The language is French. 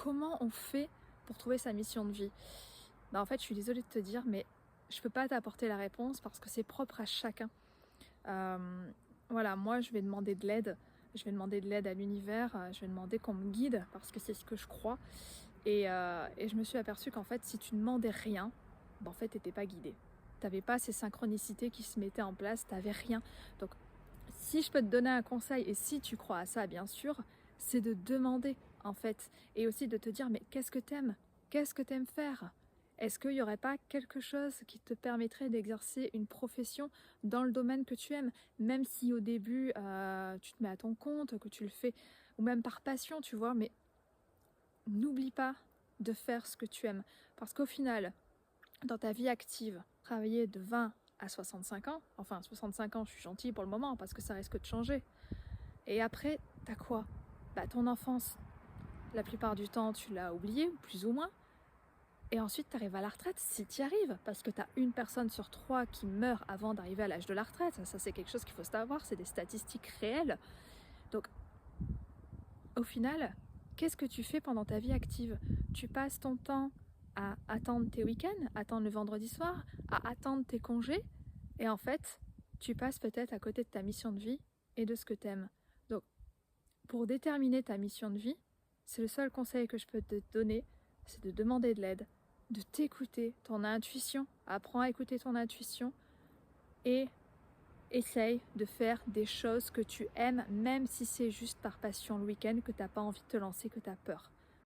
comment on fait pour trouver sa mission de vie? En fait, je suis désolée de te dire, mais je peux pas t'apporter la réponse parce que c'est propre à chacun. Voilà, moi je vais demander de l'aide. Je vais demander de l'aide à l'univers, je vais demander qu'on me guide parce que c'est ce que je crois. Et je me suis aperçue qu'en fait, si tu demandais rien, en fait, t'étais pas guidée. T'avais pas ces synchronicités qui se mettaient en place, t'avais rien. Donc, si je peux te donner un conseil, et si tu crois à ça, bien sûr, c'est de demander, en fait. Et aussi de te dire, mais qu'est-ce que t'aimes? Qu'est-ce que t'aimes faire? Est-ce qu'il n'y aurait pas quelque chose qui te permettrait d'exercer une profession dans le domaine que tu aimes? Même si au début, tu te mets à ton compte, que tu le fais, ou même par passion, tu vois, mais n'oublie pas de faire ce que tu aimes. Parce qu'au final, dans ta vie active, travailler de 20 à 65 ans, enfin 65 ans, je suis gentille pour le moment parce que ça risque de changer. Et après, t'as quoi? Ton enfance, la plupart du temps, tu l'as oublié, plus ou moins. Et ensuite, tu arrives à la retraite, si tu y arrives, parce que tu as une personne sur trois qui meurt avant d'arriver à l'âge de la retraite. Ça, c'est quelque chose qu'il faut savoir, c'est des statistiques réelles. Donc, au final, qu'est-ce que tu fais pendant ta vie active? Tu passes ton temps à attendre tes week-ends, attendre le vendredi soir, à attendre tes congés, et en fait, tu passes peut-être à côté de ta mission de vie et de ce que tu aimes. Donc, pour déterminer ta mission de vie, c'est le seul conseil que je peux te donner, c'est de demander de l'aide, de t'écouter, ton intuition. Apprends à écouter ton intuition et essaye de faire des choses que tu aimes, même si c'est juste par passion le week-end, que tu n'as pas envie de te lancer, que tu as peur.